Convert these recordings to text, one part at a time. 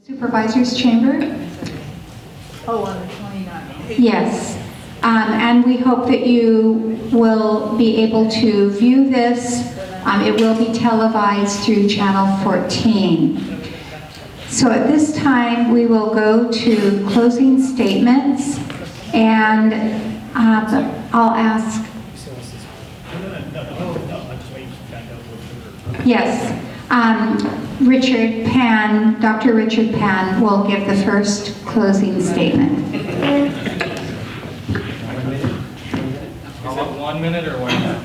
Supervisor's Chamber? Oh, on the 29th. Yes. And we hope that you will be able to view this. It will be televised through Channel 14. So at this time, we will go to closing statements, and I'll ask. Yes. Richard Pan, Dr. Richard Pan will give the first closing statement. Is it 1 minute or 1 minute?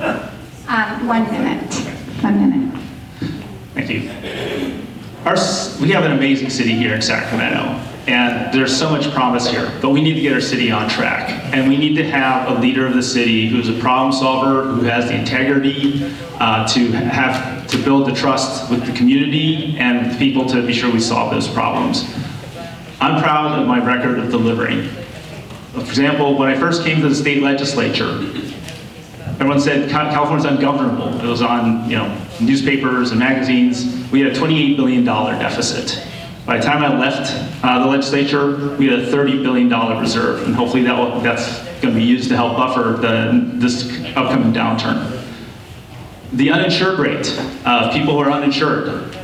1 minute. 1 minute. Thank you. We have an amazing city here in Sacramento, and there's so much promise here, but we need to get our city on track. And we need to have a leader of the city who's a problem solver, who has the integrity to build the trust with the community and with people to be sure we solve those problems. I'm proud of my record of delivering. For example, when I first came to the state legislature, everyone said California's ungovernable. It was on newspapers and magazines. We had a $28 billion deficit. By the time I left the legislature, we had a $30 billion reserve, and hopefully that's going to be used to help buffer this upcoming downturn. The uninsured rate of people who are uninsured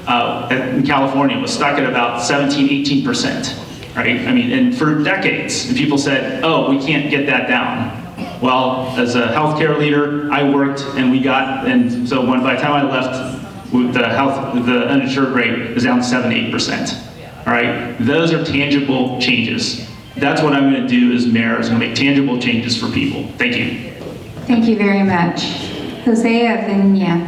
in California was stuck at about 17–18%, right? I mean, and for decades, and people said, "Oh, we can't get that down." Well, as a healthcare leader, I worked, and so by the time I left, the uninsured rate is down to 7–8%. All right, those are tangible changes. That's what I'm going to do as mayor, is going to make tangible changes for people. Thank you. Thank you very much. Jose Avina.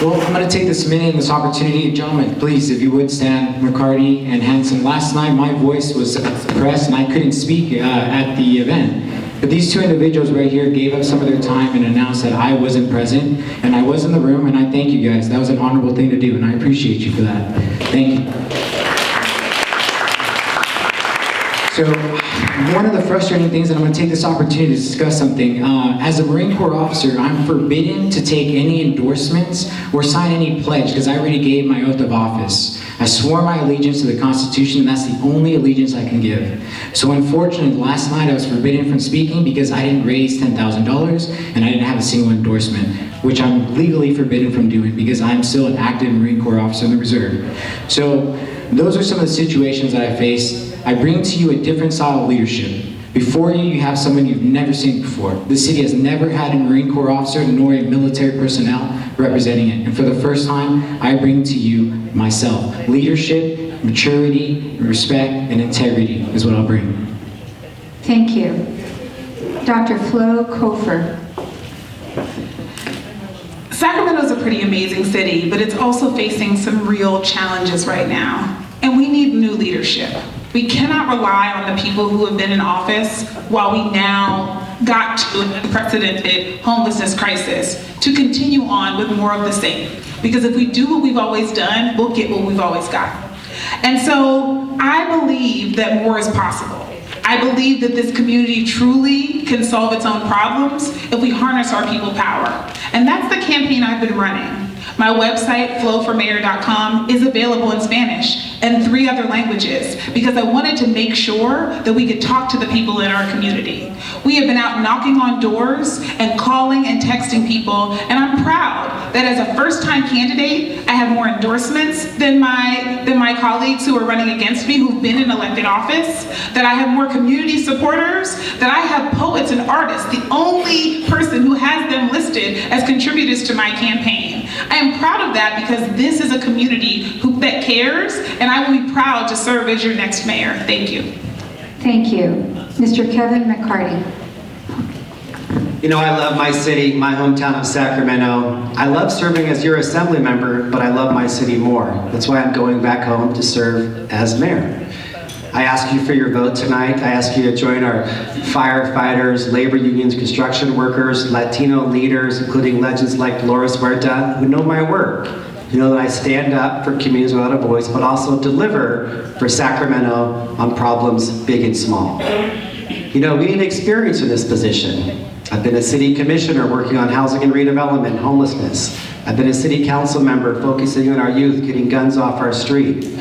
Well, I'm going to take this minute and this opportunity. Gentlemen, please, if you would stand, McCarty and Hanson. Last night, my voice was suppressed and I couldn't speak at the event. But these two individuals right here gave up some of their time and announced that I wasn't present, and I was in the room, and I thank you guys. That was an honorable thing to do, and I appreciate you for that. Thank you. So, one of the frustrating things, and I'm going to take this opportunity to discuss something. As a Marine Corps officer, I'm forbidden to take any endorsements or sign any pledge because I already gave my oath of office. I swore my allegiance to the Constitution, and that's the only allegiance I can give. So unfortunately, last night I was forbidden from speaking because I didn't raise $10,000 and I didn't have a single endorsement, which I'm legally forbidden from doing because I'm still an active Marine Corps officer in the reserve. So those are some of the situations that I face. I bring to you a different style of leadership. Before you, you have someone you've never seen before. The city has never had a Marine Corps officer nor a military personnel representing it. And for the first time, I bring to you myself. Leadership, maturity, respect, and integrity is what I'll bring. Thank you. Dr. Flo Kofer. Sacramento is a pretty amazing city, but it's also facing some real challenges right now. And we need new leadership. We cannot rely on the people who have been in office while we now got to an unprecedented homelessness crisis to continue on with more of the same. Because if we do what we've always done, we'll get what we've always got. And so I believe that more is possible. I believe that this community truly can solve its own problems if we harness our people power. And that's the campaign I've been running. My website, flowformayor.com, is available in Spanish and 3 other languages because I wanted to make sure that we could talk to the people in our community. We have been out knocking on doors and calling and texting people, and I'm proud that as a first-time candidate, I have more endorsements than my colleagues who are running against me who've been in elected office, that I have more community supporters, that I have poets and artists, the only person who has them listed as contributors to my campaign. I am proud of that because this is a community that cares, and I will be proud to serve as your next mayor. Thank you. Thank you. Mr. Kevin McCarty. You know, I love my city, my hometown of Sacramento. I love serving as your assembly member, but I love my city more. That's why I'm going back home to serve as mayor. I ask you for your vote tonight. I ask you to join our firefighters, labor unions, construction workers, Latino leaders, including legends like Dolores Huerta, who know my work, who know that I stand up for communities without a voice, but also deliver for Sacramento on problems big and small. You know, we need experience in this position. I've been a city commissioner working on housing and redevelopment, homelessness. I've been a city council member focusing on our youth, getting guns off our street.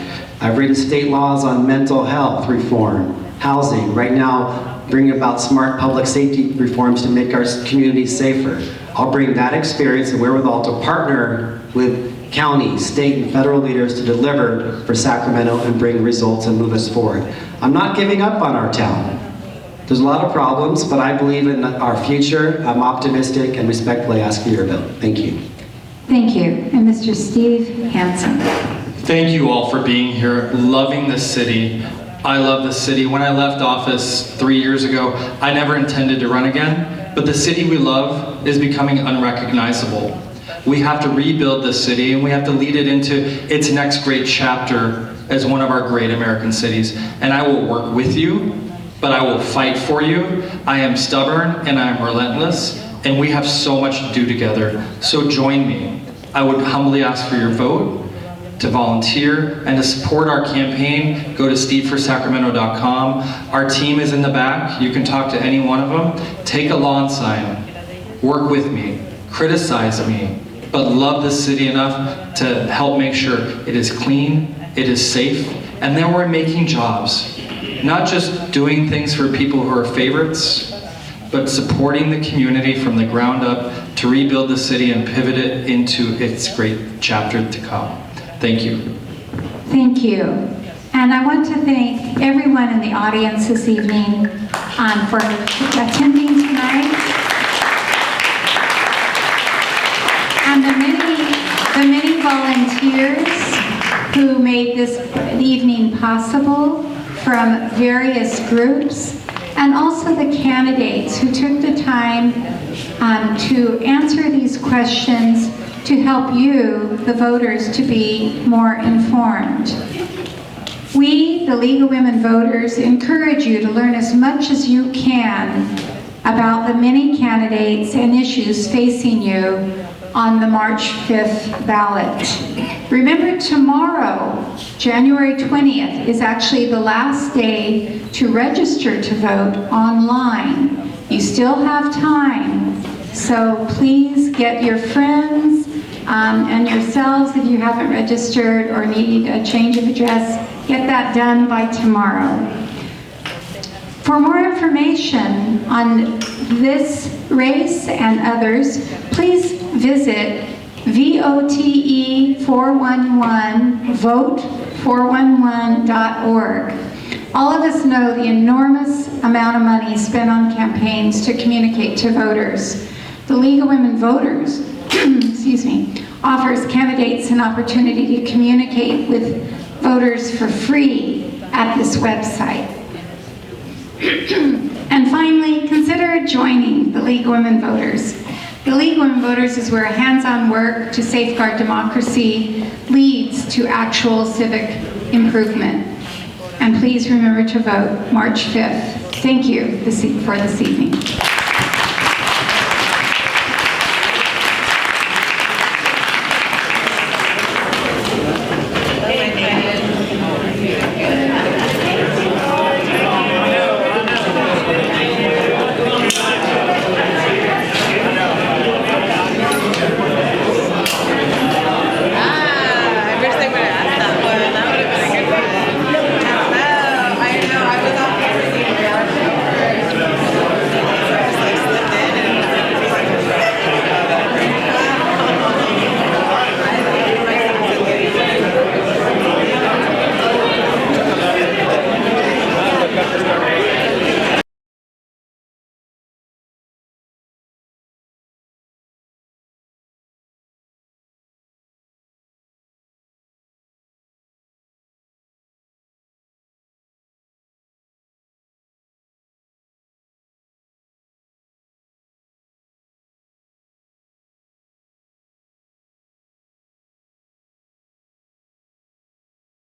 I've written state laws on mental health reform, housing, right now bringing about smart public safety reforms to make our communities safer. I'll bring that experience and wherewithal to partner with county, state, and federal leaders to deliver for Sacramento and bring results and move us forward. I'm not giving up on our town. There's a lot of problems, but I believe in our future. I'm optimistic and respectfully ask for your vote. Thank you. Thank you. And Mr. Steve Hansen. Thank you all for being here, loving this city. I love this city. When I left office 3 years ago, I never intended to run again, but the city we love is becoming unrecognizable. We have to rebuild this city, and we have to lead it into its next great chapter as one of our great American cities. And I will work with you, but I will fight for you. I am stubborn and I am relentless, and we have so much to do together. So join me. I would humbly ask for your vote, to volunteer, and to support our campaign. Go to steveforsacramento.com. Our team is in the back. You can talk to any one of them. Take a lawn sign. Work with me. Criticize me. But love this city enough to help make sure it is clean, it is safe, and then we're making jobs. Not just doing things for people who are favorites, but supporting the community from the ground up to rebuild the city and pivot it into its great chapter to come. Thank you. Thank you. And I want to thank everyone in the audience this evening for attending tonight. And the many volunteers who made this evening possible from various groups, and also the candidates who took the time to answer these questions to help you, the voters, to be more informed. We, the League of Women Voters, encourage you to learn as much as you can about the many candidates and issues facing you on the March 5th ballot. Remember, tomorrow, January 20th, is actually the last day to register to vote online. You still have time, so please get your friends and yourselves, if you haven't registered or need a change of address, get that done by tomorrow. For more information on this race and others, please visit vote411.org. All of us know the enormous amount of money spent on campaigns to communicate to voters. The League of Women Voters excuse me, offers candidates an opportunity to communicate with voters for free at this website. And finally, consider joining the League of Women Voters. The League of Women Voters is where hands-on work to safeguard democracy leads to actual civic improvement. And please remember to vote March 5th. Thank you for this evening.